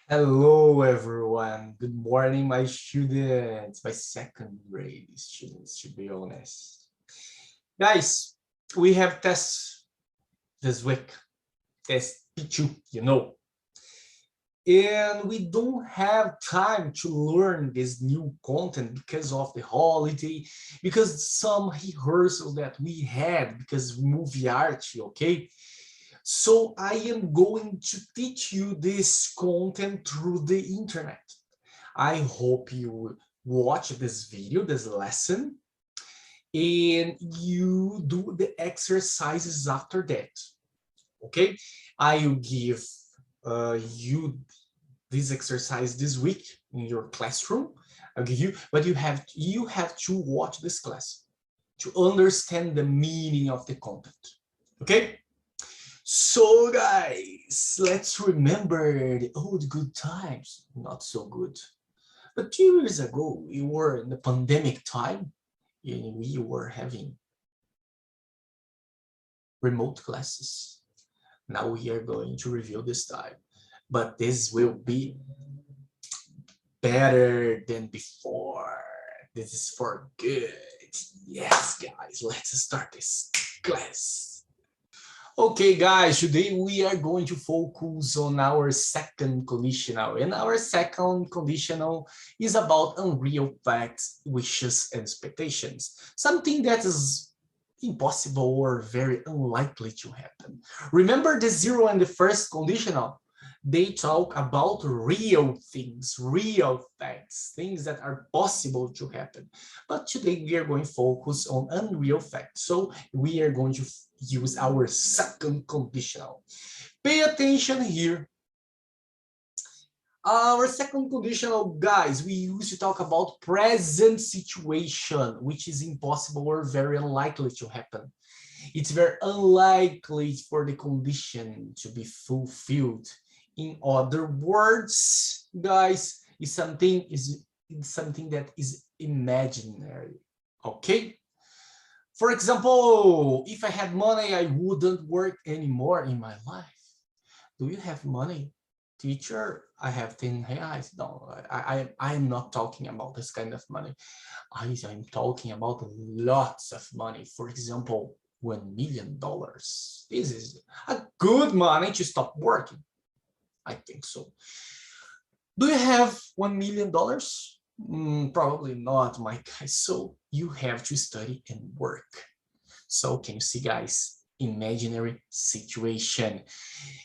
Hello, everyone. Good morning, my students, my second grade students, to be honest. Guys, we have tests this week, test P2, and we don't have time to learn this new content because of the holiday, because some rehearsals that we had because movie art, okay? So I am going to teach you this content through the internet. I hope you watch this video, this lesson, and you do the exercises after that. Okay? I will give you this exercise this week in your classroom. I'll give you, but you have to watch this class to understand the meaning of the content. Okay? So guys, let's remember the old good times. Not so good. But 2 years ago, we were in the pandemic time, and we were having remote classes. Now we are going to review this time, but this will be better than before. This is for good. Yes, guys, let's start this class. Okay, guys, today we are going to focus on our second conditional, and our second conditional is about unreal facts, wishes, and expectations, something that is impossible or very unlikely to happen. Remember the zero and the first conditional? They talk about real things, real facts, things that are possible to happen. But today we are going to focus on unreal facts. So we are going to use our second conditional. Pay attention here. Our second conditional, guys, we used to talk about present situation, which is impossible or very unlikely to happen. It's very unlikely for the condition to be fulfilled. In other words, guys, it's something that is imaginary. Okay? For example, if I had money, I wouldn't work anymore in my life. Do you have money? Teacher, I have 10 reais. No, I'm not talking about this kind of money. I'm talking about lots of money. For example, $1 million. This is a good money to stop working. I think so. Do you have $1 million? Probably not, my guy. So you have to study and work. So can you see, guys? Imaginary situation.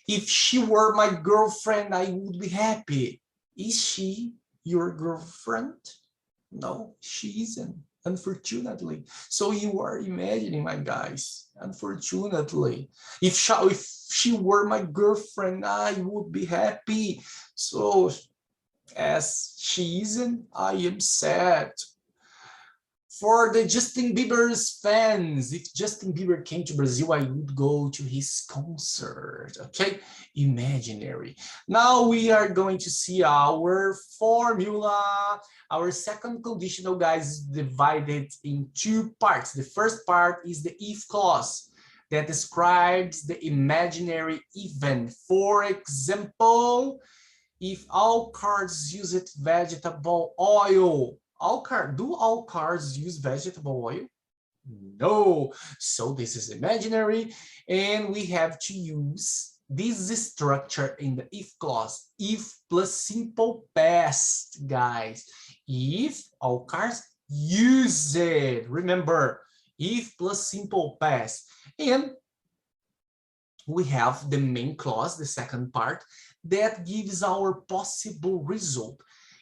If she were my girlfriend, I would be happy. Is she your girlfriend? No, she isn't, unfortunately. So you are imagining, my guys, unfortunately. If she were my girlfriend, I would be happy. So as she isn't, I am sad. For the Justin Bieber's fans, if Justin Bieber came to Brazil, I would go to his concert. Okay, imaginary. Now we are going to see our formula. Our second conditional, guys, is divided in two parts. The first part is the if clause that describes the imaginary event. For example, if all cars used vegetable oil, do all cars use vegetable oil? No. So this is imaginary, and we have to use this structure in the if clause. If plus simple past, guys. If all cars use it. Remember, if plus simple past. And we have the main clause, the second part, that gives our possible result.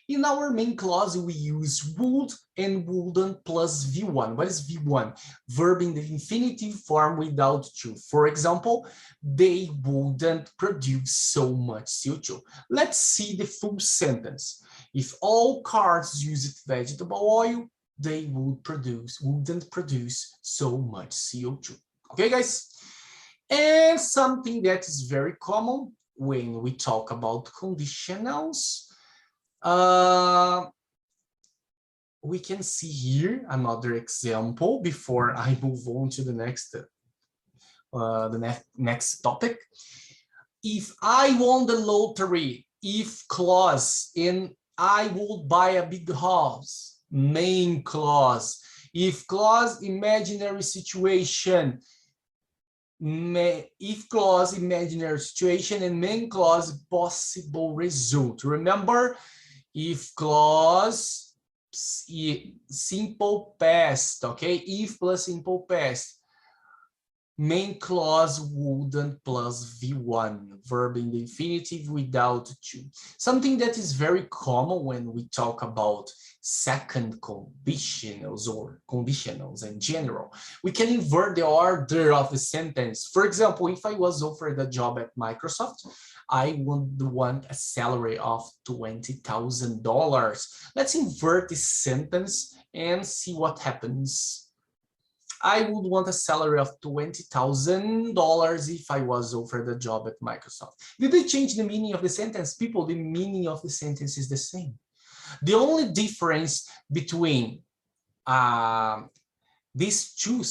In our main clause, we use would and wouldn't plus V1. What is V1? Verb in the infinitive form without to. For example, they wouldn't produce so much CO2. Let's see the full sentence. If all cars used vegetable oil, they wouldn't produce so much CO2. Okay, guys? And something that is very common when we talk about conditionals, we can see here another example before I move on to the next topic. If I won the lottery, if clause in I would buy a big house, main clause. If clause, imaginary situation, if clause, imaginary situation, and main clause, possible result. Remember, if clause, simple past, okay? If plus simple past. Main clause wouldn't plus V1, verb in the infinitive without to. Something that is very common when we talk about second conditionals or conditionals in general. We can invert the order of the sentence. For example, if I was offered a job at Microsoft, I would want a salary of $20,000. Let's invert this sentence and see what happens. I would want a salary of $20,000 if I was offered a job at Microsoft. Did they change the meaning of the sentence? People, the meaning of the sentence is the same. The only difference between these two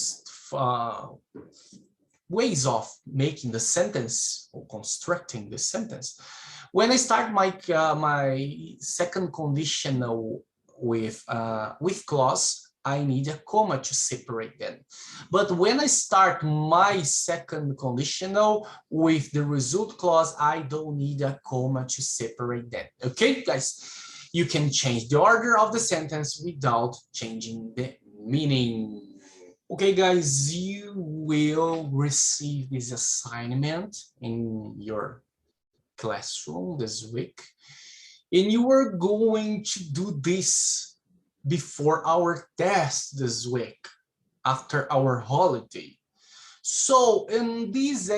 ways of making the sentence or constructing the sentence. When I start my second conditional with clause, I need a comma to separate them. But when I start my second conditional with the result clause, I don't need a comma to separate them. Okay, guys, you can change the order of the sentence without changing the meaning. Okay, guys, you will receive this assignment in your classroom this week, and you are going to do this before our test this week, after our holiday. So in this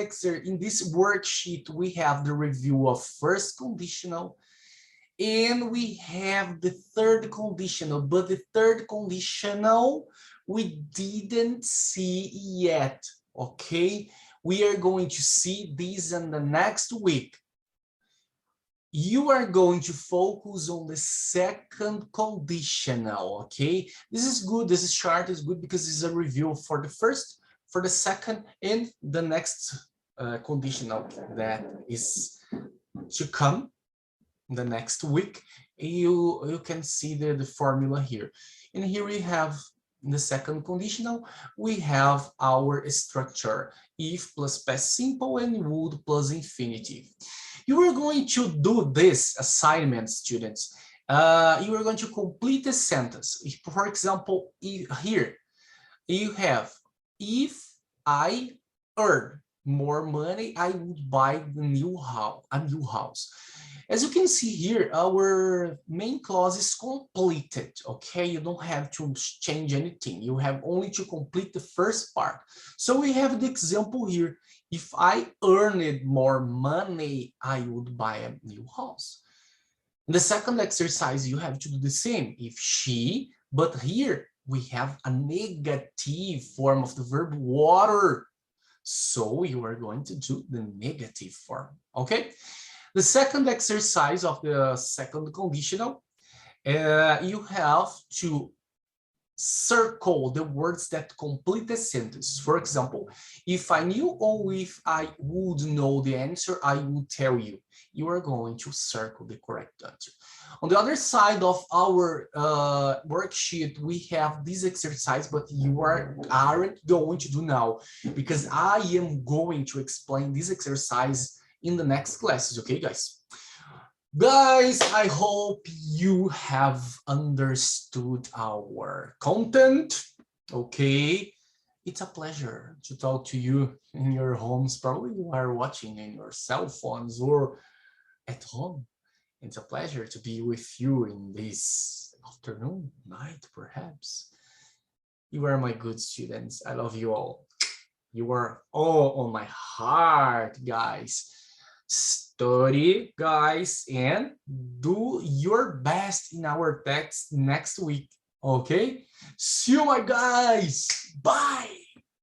worksheet, we have the review of first conditional, and we have the third conditional, but the third conditional we didn't see yet, okay? We are going to see this in the next week. You are going to focus on the second conditional, okay? This is good, this chart is good because it's a review for the first, for the second, and the next conditional that is to come the next week. You can see the formula here. And here we have the second conditional, we have our structure, if plus past simple and would plus infinitive. You are going to do this assignment, students. You are going to complete a sentence. For example, here you have, if I earn more money, I would buy a new house. As you can see here, our main clause is completed, okay? You don't have to change anything. You have only to complete the first part. So we have the example here. If I earned more money, I would buy a new house. In the second exercise, you have to do the same. If she, but here we have a negative form of the verb water. So you are going to do the negative form, okay? The second exercise of the second conditional, you have to circle the words that complete the sentence. For example, if I knew or if I would know the answer, I would tell you. You are going to circle the correct answer. On the other side of our worksheet, we have this exercise, but you aren't going to do now because I am going to explain this exercise in the next classes, okay, guys? Guys, I hope you have understood our content, okay? It's a pleasure to talk to you in your homes. Probably you are watching in your cell phones or at home. It's a pleasure to be with you in this afternoon, night, perhaps. You are my good students. I love you all. You are all on my heart, guys. Study, guys, and do your best in our text next week, okay? See you, my guys. Bye.